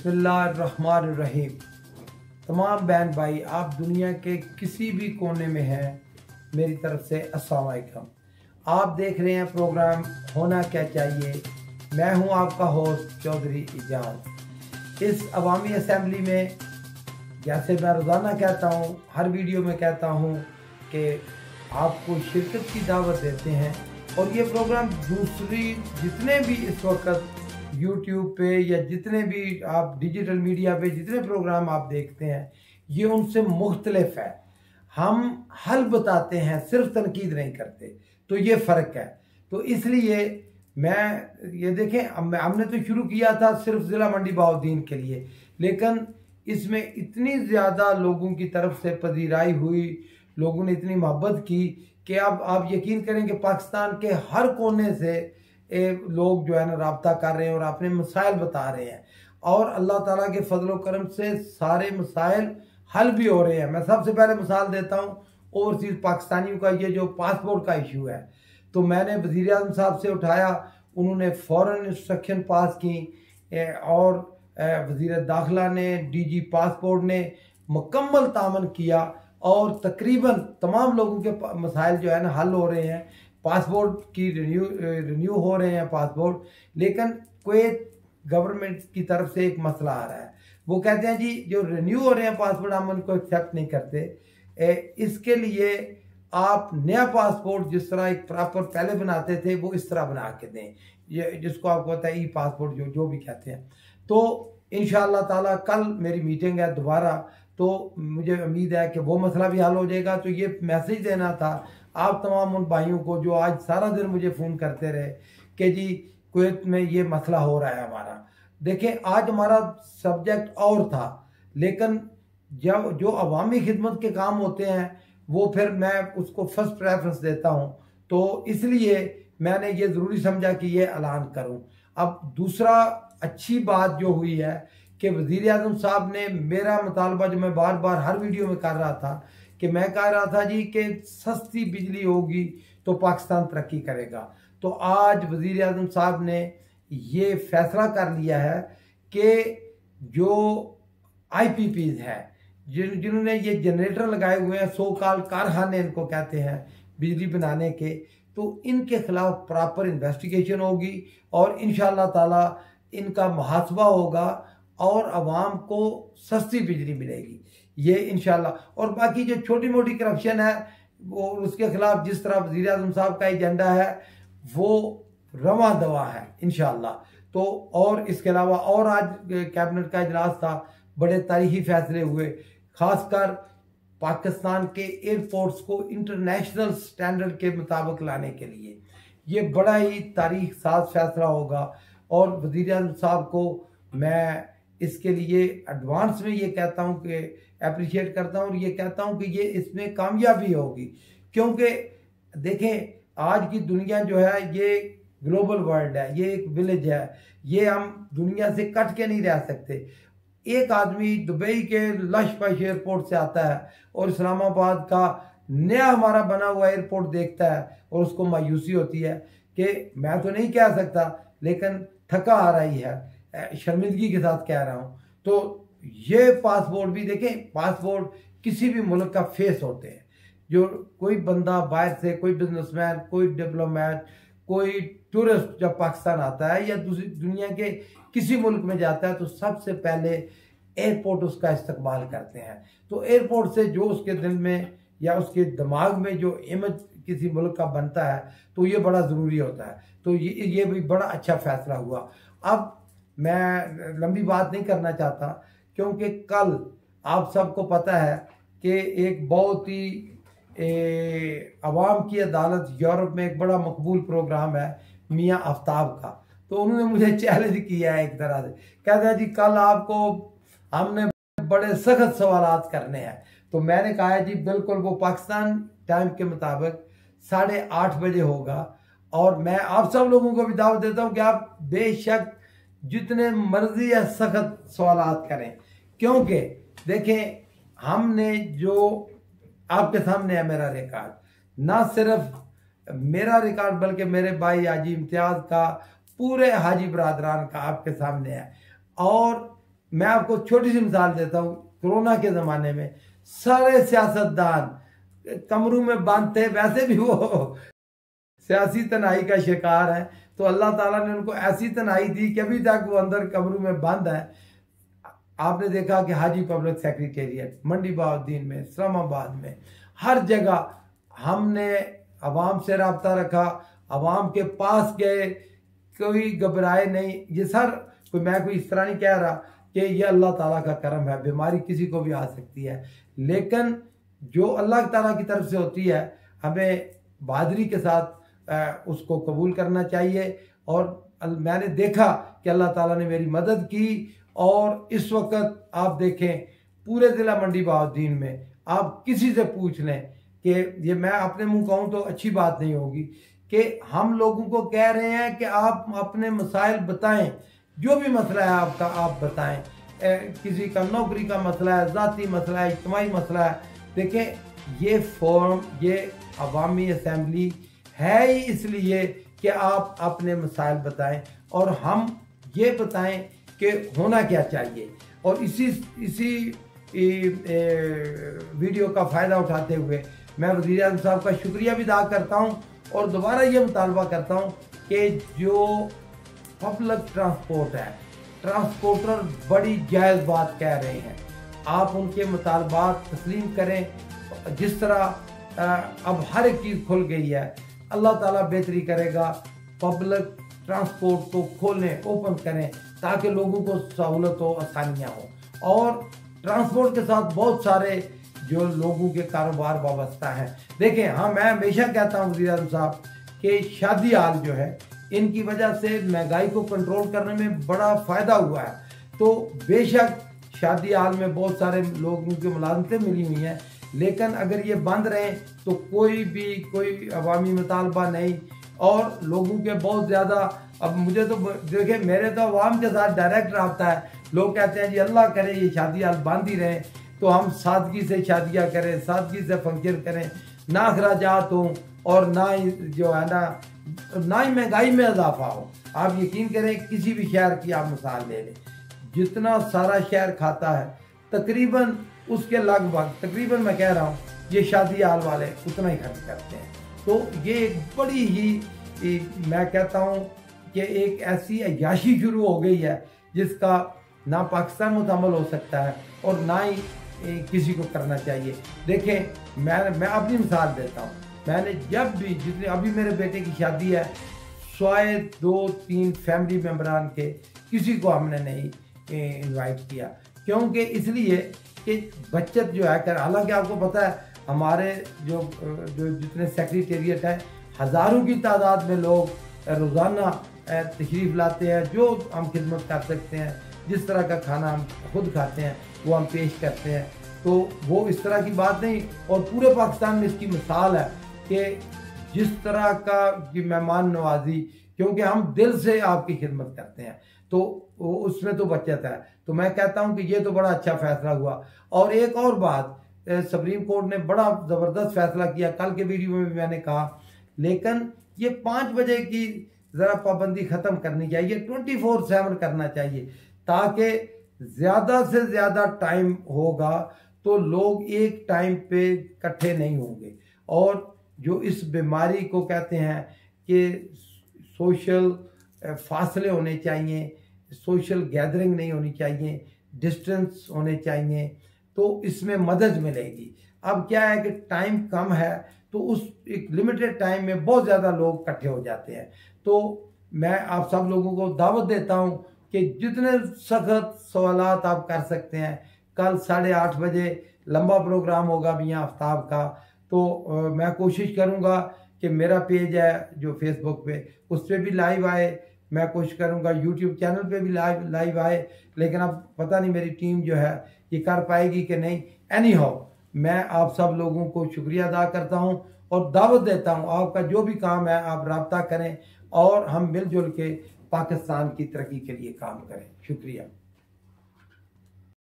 बिस्मिल्लाहिर्रहमानिर्रहीम। तमाम बहन भाई, आप दुनिया के किसी भी कोने में हैं, मेरी तरफ से अस्सलाम वालेकुम। आप देख रहे हैं प्रोग्राम होना क्या चाहिए। मैं हूं आपका होस्ट चौधरी इजाज़। इस अवामी असम्बली में जैसे मैं रोज़ाना कहता हूं, हर वीडियो में कहता हूं कि आपको शिरकत की दावत देते हैं। और ये प्रोग्राम दूसरी जितने भी इस वक्त यूट्यूब पे या जितने भी आप डिजिटल मीडिया पे जितने प्रोग्राम आप देखते हैं, ये उनसे मुख्तलिफ है। हम हल बताते हैं, सिर्फ तनकीद नहीं करते, तो ये फ़र्क है। तो इसलिए मैं ये देखें, हमने तो शुरू किया था सिर्फ ज़िला मंडी बहाउद्दीन के लिए, लेकिन इसमें इतनी ज़्यादा लोगों की तरफ से पजीराई हुई, लोगों ने इतनी मोहब्बत की कि अब आप यकीन करें कि पाकिस्तान के हर कोने से लोग जो है ना रब्ता कर रहे हैं और अपने मसाइल बता रहे हैं। और अल्लाह ताला के फजल करम से सारे मसाइल हल भी हो रहे हैं। मैं सबसे पहले मिसाल देता हूँ ओवरसीज़ पाकिस्तानियों का, ये जो पासपोर्ट का इशू है, तो मैंने वज़ीर आज़म साहब से उठाया, उन्होंने फ़ौरन इंस्ट्रक्शन पास की और वज़ीर दाखिला ने, DG पासपोर्ट ने मुकम्मल तामन किया और तकरीबन तमाम लोगों के मसाइल जो है ना हल हो रहे हैं। पासपोर्ट की रिन्यू हो रहे हैं पासपोर्ट। लेकिन कुवैत गवर्नमेंट की तरफ से एक मसला आ रहा है, वो कहते हैं जी जो रिन्यू हो रहे हैं पासपोर्ट हम उनको एक्सेप्ट नहीं करते। इसके लिए आप नया पासपोर्ट जिस तरह एक प्रॉपर पहले बनाते थे वो इस तरह बना के दें, ये जिसको आपको पता है पासपोर्ट जो भी कहते हैं। तो इंशाअल्लाह ताला कल मेरी मीटिंग है दोबारा, तो मुझे उम्मीद है कि वो मसला भी हल हो जाएगा। तो ये मैसेज देना था आप तमाम उन भाइयों को जो आज सारा दिन मुझे फ़ोन करते रहे कि जी कुवैत में ये मसला हो रहा है हमारा। देखें, आज हमारा सब्जेक्ट और था, लेकिन जब जो अवामी खिदमत के काम होते हैं वो फिर मैं उसको फर्स्ट प्रेफरेंस देता हूँ, तो इसलिए मैंने ये ज़रूरी समझा कि ये ऐलान करूँ। अब दूसरा अच्छी बात जो हुई है कि वज़ीर आज़म साहब ने मेरा मुतालबा जो मैं बार बार हर वीडियो में कर रहा था कि मैं कह रहा था जी कि सस्ती बिजली होगी तो पाकिस्तान तरक्की करेगा। तो आज वज़ीर आज़म साहब ने ये फैसला कर लिया है कि जो IPPs हैं, जिन्होंने ये जनरेटर लगाए हुए हैं, सो कॉल कारखाने इनको कहते हैं बिजली बनाने के, तो इनके खिलाफ प्रॉपर इन्वेस्टिगेशन होगी और इंशाअल्लाह ताला इनका मुहासबा होगा और आवाम को सस्ती बिजली मिलेगी, ये इंशाल्लाह। और बाकी जो छोटी मोटी करप्शन है वो उसके खिलाफ जिस तरह वज़ीर आज़म साहब का एजेंडा है वो रवा दवा है इंशाल्लाह। तो और इसके अलावा और आज कैबिनेट का इजलास था, बड़े तारीखी फैसले हुए, खासकर पाकिस्तान के एयरपोर्ट्स को इंटरनेशनल स्टैंडर्ड के मुताबिक लाने के लिए। ये बड़ा ही तारीख साज फैसला होगा और वज़ीर आज़म साहब को मैं इसके लिए एडवांस में ये कहता हूँ कि अप्रिशिएट करता हूँ और ये कहता हूँ कि ये इसमें कामयाबी होगी। क्योंकि देखें, आज की दुनिया जो है ये ग्लोबल वर्ल्ड है, ये एक विलेज है, ये हम दुनिया से कट के नहीं रह सकते। एक आदमी दुबई के लश-पश एयरपोर्ट से आता है और इस्लामाबाद का नया हमारा बना हुआ एयरपोर्ट देखता है और उसको मायूसी होती है कि मैं तो नहीं कह सकता लेकिन थका आ रही है, शर्मिंदगी के साथ कह रहा हूँ। तो ये पासपोर्ट भी देखें, पासपोर्ट किसी भी मुल्क का फेस होते हैं। जो कोई बंदा बाहर से, कोई बिजनेसमैन, कोई डिप्लोमेट, कोई टूरिस्ट जब पाकिस्तान आता है या दूसरी दुनिया के किसी मुल्क में जाता है तो सबसे पहले एयरपोर्ट उसका इस्तकबाल करते हैं। तो एयरपोर्ट से जो उसके दिल में या उसके दिमाग में जो इमेज किसी मुल्क का बनता है तो ये बड़ा ज़रूरी होता है। तो ये भी बड़ा अच्छा फैसला हुआ। अब मैं लंबी बात नहीं करना चाहता क्योंकि कल आप सबको पता है कि एक बहुत ही अवाम की अदालत यूरोप में एक बड़ा मकबूल प्रोग्राम है मियाँ आफ्ताब का। तो उन्होंने मुझे चैलेंज किया है एक तरह से, कहते हैं जी कल आपको हमने बड़े सख्त सवालात करने हैं। तो मैंने कहा है जी बिल्कुल, वो पाकिस्तान टाइम के मुताबिक 8:30 बजे होगा और मैं आप सब लोगों को भी दावत देता हूँ कि आप बेशक जितने मर्जी या सख्त सवालात करें, क्योंकि देखें हमने जो आपके सामने है मेरा रिकॉर्ड, ना सिर्फ मेरा रिकॉर्ड बल्कि मेरे भाई हाजी इम्तियाज़ का, पूरे हाजी बरादरान का आपके सामने है। और मैं आपको छोटी सी मिसाल देता हूँ। कोरोना के ज़माने में सारे सियासतदान कमरों में बंद थे, वैसे भी वो सियासी तनाई का शिकार है, तो अल्लाह ताला ने उनको ऐसी तनाई दी कि अभी तक वो अंदर कमरों में बंद है। आपने देखा कि हाजी पब्लिक सेक्रेटेरिएट, मंडी बहाउद्दीन में, इस्लामाबाद में, हर जगह हमने अवाम से रब्ता रखा, अवाम के पास गए, कोई घबराए नहीं। ये सर मैं कोई इस तरह नहीं कह रहा कि ये अल्लाह ताला का करम है, बीमारी किसी को भी आ सकती है, लेकिन जो अल्लाह ताला की तरफ से होती है हमें बहादुरी के साथ उसको कबूल करना चाहिए। और मैंने देखा कि अल्लाह ताला ने मेरी मदद की। और इस वक्त आप देखें पूरे ज़िला मंडी बहाउद्दीन में आप किसी से पूछ लें कि ये मैं अपने मुंह कहूँ तो अच्छी बात नहीं होगी कि हम लोगों को कह रहे हैं कि आप अपने मसाइल बताएं, जो भी मसला है आपका आप बताएं। किसी का नौकरी का मसला है, ज़ाती मसला है, इज्तिमाई मसला है। देखें ये फोरम, ये अवामी असम्बली है ही इसलिए कि आप अपने मसाइल बताएं और हम ये बताएं कि होना क्या चाहिए। और इसी वीडियो का फ़ायदा उठाते हुए मैं वज़ीर आज़म साहब का शुक्रिया भी अदा करता हूँ और दोबारा ये मुतालबा करता हूँ कि जो पब्लिक ट्रांसपोर्ट है, ट्रांसपोर्टर बड़ी जायज़ बात कह रहे हैं, आप उनके मुतालबात तस्लीम करें। जिस तरह अब हर एक चीज़ खुल गई है, अल्लाह ताला बेहतरी करेगा। पब्लिक ट्रांसपोर्ट को खोलें, ओपन करें ताकि लोगों को सहूलत हो, आसानियाँ हो। और ट्रांसपोर्ट के साथ बहुत सारे जो लोगों के कारोबार वाबस्ता हैं। देखें, हाँ मैं हमेशा कहता हूँ वज़ीर आज़म साहब कि शादी हाल जो है इनकी वजह से महंगाई को कंट्रोल करने में बड़ा फ़ायदा हुआ है। तो बेशक शादी हाल में बहुत सारे लोगों की मुलाजमतें मिली हुई हैं, लेकिन अगर ये बंद रहें तो कोई अवामी मुतालबा नहीं। और लोगों के बहुत ज़्यादा, अब मुझे तो देखिए मेरे तो अवाम के साथ डायरेक्ट रब्ता है। लोग कहते हैं जी अल्लाह करे ये शादी हाल बंद ही रहें तो हम सादगी से शादियाँ करें, सादगी से फंक्शन करें, ना अखराजात हों और ना ही जो है ना ही महंगाई में इजाफा हो। आप यकीन करें किसी भी शहर की आप मिसाल ले लें, जितना सारा शहर खाता है तकरीबन उसके लगभग, तकरीबन मैं कह रहा हूँ, ये शादी हाल वाले उतना ही खर्च करते हैं। तो ये एक बड़ी ही मैं कहता हूँ कि एक ऐसी अय्याशी शुरू हो गई है जिसका ना पाकिस्तान मुतहम्मल हो सकता है और ना ही किसी को करना चाहिए। देखें मैं अपनी मिसाल देता हूँ, मैंने जब भी जितने अभी मेरे बेटे की शादी है, स्वाय 2-3 फैमिली मेम्बरान के किसी को हमने नहीं इनवाइट किया, क्योंकि इसलिए कि बचत जो है कर, हालांकि आपको पता है हमारे जो जितने सेक्रेटेरिएट है हज़ारों की तादाद में लोग रोज़ाना तशरीफ़ लाते हैं, जो हम खिदमत कर सकते हैं, जिस तरह का खाना हम खुद खाते हैं वो हम पेश करते हैं। तो वो इस तरह की बात नहीं, और पूरे पाकिस्तान में इसकी मिसाल है कि जिस तरह का कि मेहमान नवाजी, क्योंकि हम दिल से आपकी खिदमत करते हैं तो उसमें तो बचत है। तो मैं कहता हूं कि ये तो बड़ा अच्छा फैसला हुआ। और एक और बात, सुप्रीम कोर्ट ने बड़ा ज़बरदस्त फैसला किया, कल के वीडियो में भी मैंने कहा, लेकिन ये 5 बजे की ज़रा पाबंदी ख़त्म करनी चाहिए, 24/7 करना चाहिए, ताकि ज़्यादा से ज़्यादा टाइम होगा तो लोग एक टाइम पे इकट्ठे नहीं होंगे। और जो इस बीमारी को कहते हैं कि सोशल फासले होने चाहिए, सोशल गैदरिंग नहीं होनी चाहिए, डिस्टेंस होने चाहिए, तो इसमें मदद मिलेगी। अब क्या है कि टाइम कम है तो उस एक लिमिटेड टाइम में बहुत ज़्यादा लोग इकट्ठे हो जाते हैं। तो मैं आप सब लोगों को दावत देता हूं कि जितने सख्त सवालात आप कर सकते हैं, कल 8:30 बजे लंबा प्रोग्राम होगा मियां आफ्ताब का। तो मैं कोशिश करूंगा कि मेरा पेज है जो फेसबुक पे, उस पर भी लाइव आए, मैं कोशिश करूंगा यूट्यूब चैनल पे भी लाइव आए, लेकिन अब पता नहीं मेरी टीम जो है ये कर पाएगी कि नहीं। एनी हाउ, मैं आप सब लोगों को शुक्रिया अदा करता हूं और दावत देता हूं, आपका जो भी काम है आप रब्ता करें और हम मिलजुल के पाकिस्तान की तरक्की के लिए काम करें। शुक्रिया।